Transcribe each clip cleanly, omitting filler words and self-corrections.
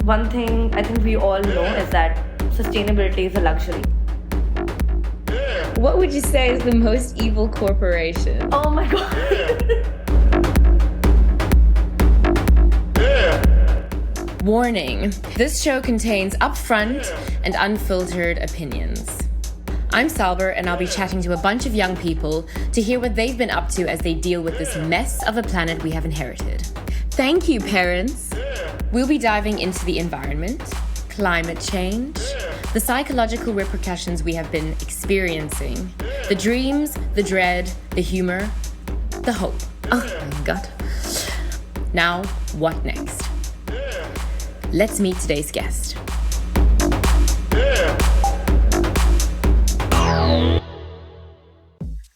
One thing I think we all know is that sustainability is a luxury. What would you say is the most evil corporation? Oh my God. Warning, this show contains upfront and unfiltered opinions. I'm Salber, and I'll be chatting to a bunch of young people to hear what they've been up to as they deal with this mess of a planet we have inherited. Thank you, parents! We'll be diving into the environment, climate change, the psychological repercussions we have been experiencing, the dreams, the dread, the humor, the hope. Oh my God. Now, what next? Let's meet today's guest.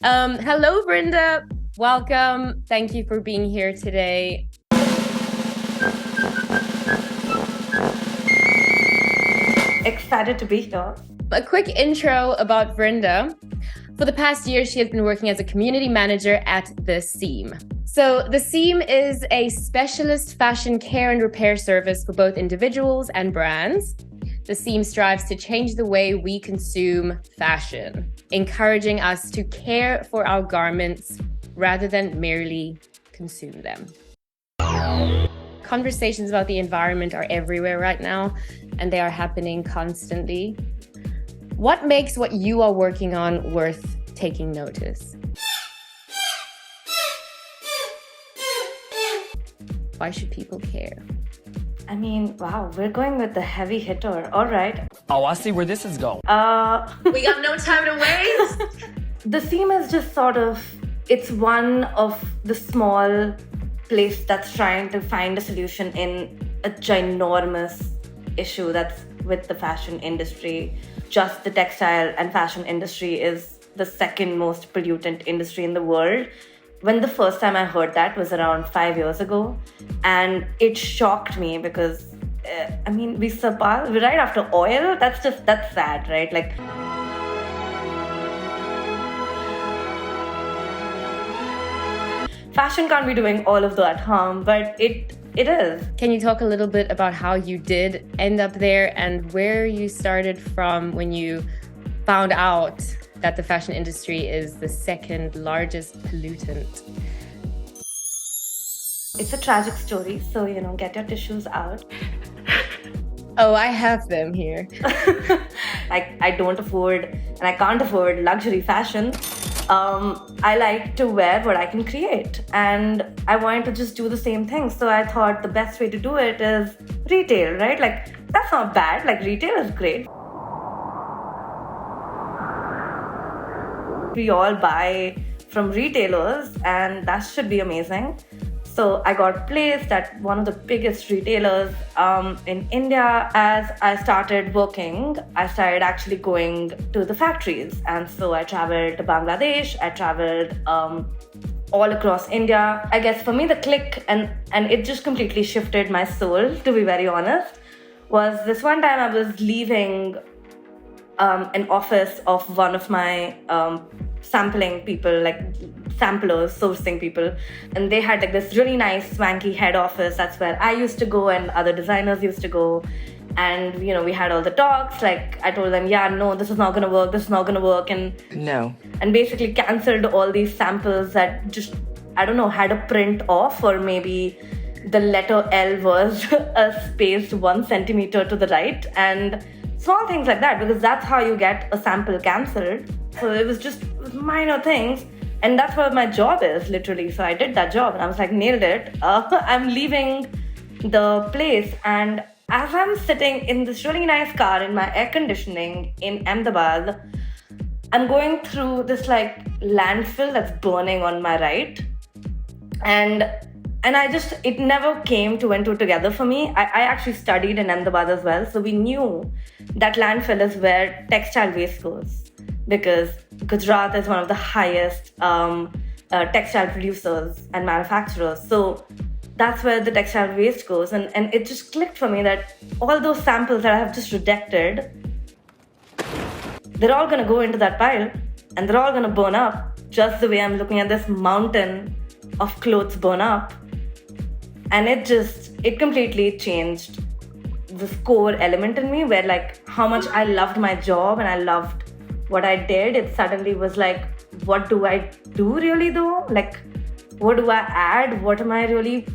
Hello, Vrinda. Welcome. Thank you for being here today. Excited to be here. A quick intro about Vrinda. For the past year, she has been working as a community manager at The Seam. So The Seam is a specialist fashion care and repair service for both individuals and brands. The Seam strives to change the way we consume fashion, encouraging us to care for our garments rather than merely consume them. Conversations about the environment are everywhere right now, and they are happening constantly. What makes what you are working on worth taking notice? Why should people care? I mean, wow, we're going with the heavy hitter. All right. Oh, I see where this is going. We got no time to waste. The Seam is just sort of, it's one of the small place that's trying to find a solution in a ginormous issue that's with the fashion industry. Just the textile and fashion industry is the second most pollutant industry in the world. When the first time I heard that was around 5 years ago, and it shocked me because, we're right after oil. That's sad, right? Like, fashion can't be doing all of that harm, but it is. Can you talk a little bit about how you did end up there and where you started from when you found out that the fashion industry is the second largest pollutant? It's a tragic story, so, get your tissues out. Oh, I have them here. Like, I don't afford and I can't afford luxury fashion. I like to wear what I can create, and I wanted to just do the same thing. So I thought the best way to do it is retail, right? Like, that's not bad. Like, retail is great. We all buy from retailers, and that should be amazing. So I got placed at one of the biggest retailers in India. As I started working, I started actually going to the factories. And so I traveled to Bangladesh, I traveled all across India. I guess for me, the click, and it just completely shifted my soul, to be very honest, was this one time I was leaving an office of one of my sampling people, like samplers, sourcing people, and they had like this really nice swanky head office. That's where I used to go and other designers used to go, and we had all the talks. Like, I told them, yeah, no, this is not gonna work, and basically cancelled all these samples that just, I don't know, had a print off, or maybe the letter L was spaced 1 centimeter to the right, and small things like that, because that's how you get a sample cancelled. So it was just minor things, and that's what my job is, literally. So I did that job, and I was like, nailed it. I'm leaving the place, and as I'm sitting in this really nice car in my air conditioning in Ahmedabad, I'm going through this like landfill that's burning on my right, and it never came two and two together for me. I actually studied in Ahmedabad as well, so we knew that landfill is where textile waste goes, because Gujarat is one of the highest textile producers and manufacturers. So that's where the textile waste goes. And it just clicked for me that all those samples that I have just rejected, they're all going to go into that pile, and they're all going to burn up, just the way I'm looking at this mountain of clothes burn up. And it completely changed this core element in me where like how much I loved my job and I loved what I did. It suddenly was like, what do I do really though? Like, what do I add? What am I really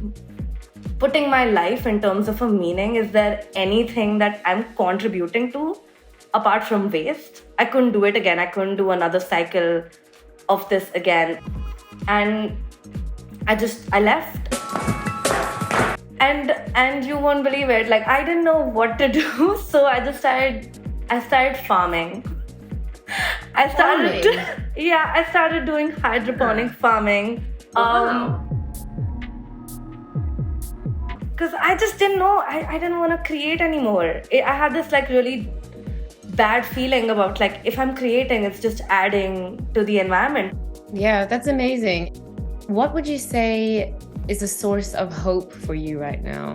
putting my life in terms of a meaning? Is there anything that I'm contributing to apart from waste? I couldn't do it again. I couldn't do another cycle of this again. And I left. And you won't believe it. Like, I didn't know what to do. So I started farming. I started doing hydroponic farming. Because I just didn't know. I didn't want to create anymore. I had this like really bad feeling about like, if I'm creating, it's just adding to the environment. Yeah, that's amazing. What would you say is a source of hope for you right now?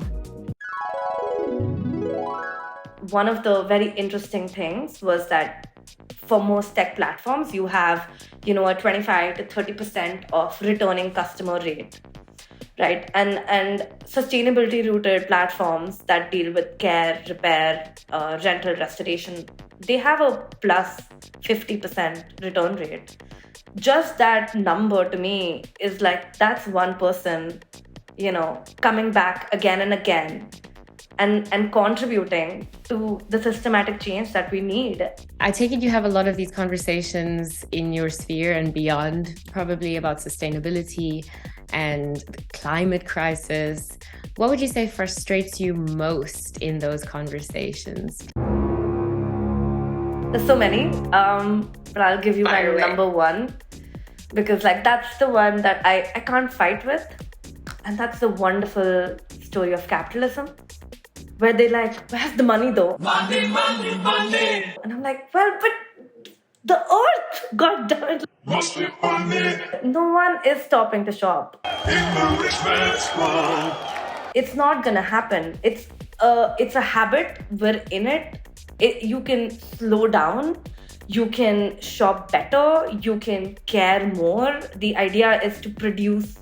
One of the very interesting things was that for most tech platforms, you have, a 25 to 30% of returning customer rate, right? And sustainability rooted platforms that deal with care, repair, rental, restoration, they have a plus 50% return rate. Just that number to me is like, that's one person, coming back again and again and contributing to the systematic change that we need. I take it you have a lot of these conversations in your sphere and beyond, probably about sustainability and the climate crisis. What would you say frustrates you most in those conversations? There's so many, but I'll give you my number one, because like that's the one that I can't fight with. And that's the wonderful story of capitalism, where they like, where's the money though? Money, money, money. And I'm like, well, but the earth, god damn it. Must be money. No one is stopping to shop. In the rich man's world. It's not gonna happen. It's a habit. We're in it. You can slow down. You can shop better. You can care more. The idea is to produce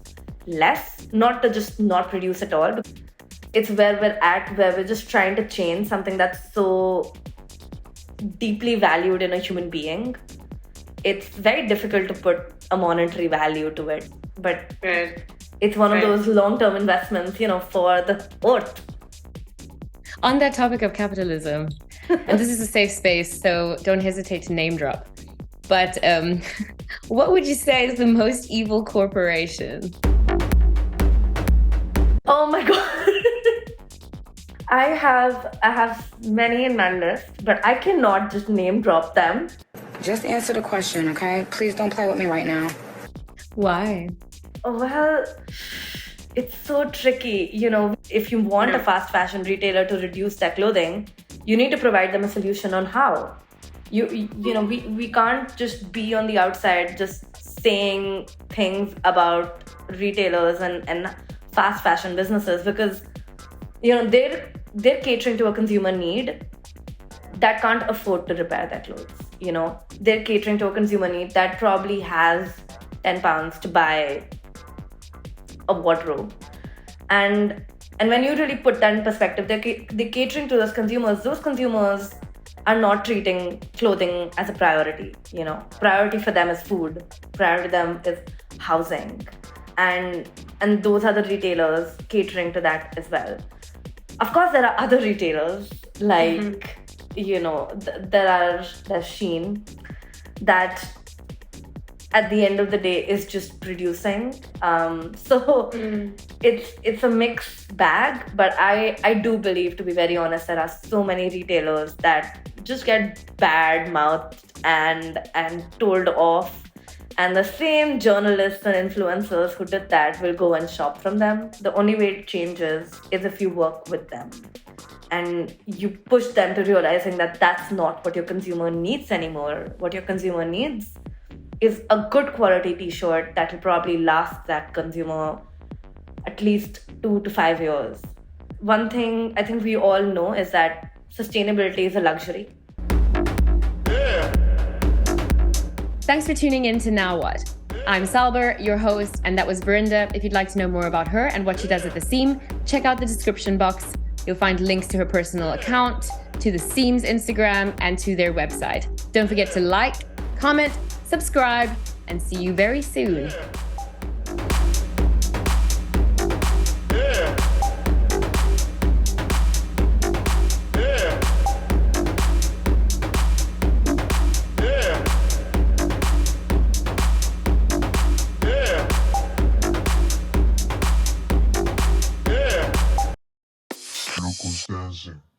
less, not to just not produce at all. It's where we're at, where we're just trying to change something that's so deeply valued in a human being. It's very difficult to put a monetary value to it, but it's one of those long-term investments, for the earth. On that topic of capitalism, and this is a safe space, so don't hesitate to name drop. But what would you say is the most evil corporation? Oh my God. I have many in my list, but I cannot just name drop them. Just answer the question, okay? Please don't play with me right now. Why? Well, it's so tricky. If you want a fast fashion retailer to reduce their clothing, you need to provide them a solution on how. We can't just be on the outside just saying things about retailers and fast fashion businesses, because they're catering to a consumer need that can't afford to repair their clothes. They're catering to a consumer need that probably has £10 to buy a wardrobe. And when you really put that in perspective, they're catering to those consumers are not treating clothing as a priority. Priority for them is food. Priority to them is housing. And those are the retailers catering to that as well. Of course, there are other retailers like, there's Shein that at the end of the day is just producing. It's a mixed bag, but I do believe, to be very honest, there are so many retailers that just get bad mouthed and told off. And the same journalists and influencers who did that will go and shop from them. The only way it changes is if you work with them and you push them to realizing that that's not what your consumer needs anymore. What your consumer needs is a good quality t-shirt that will probably last that consumer at least 2 to 5 years. One thing I think we all know is that sustainability is a luxury. Thanks for tuning in to Now What? I'm Salber, your host, and that was Vrinda. If you'd like to know more about her and what she does at the Seam, check out the description box. You'll find links to her personal account, to the Seams Instagram, and to their website. Don't forget to like, comment, subscribe, and see you very soon. Sirocco's dancing.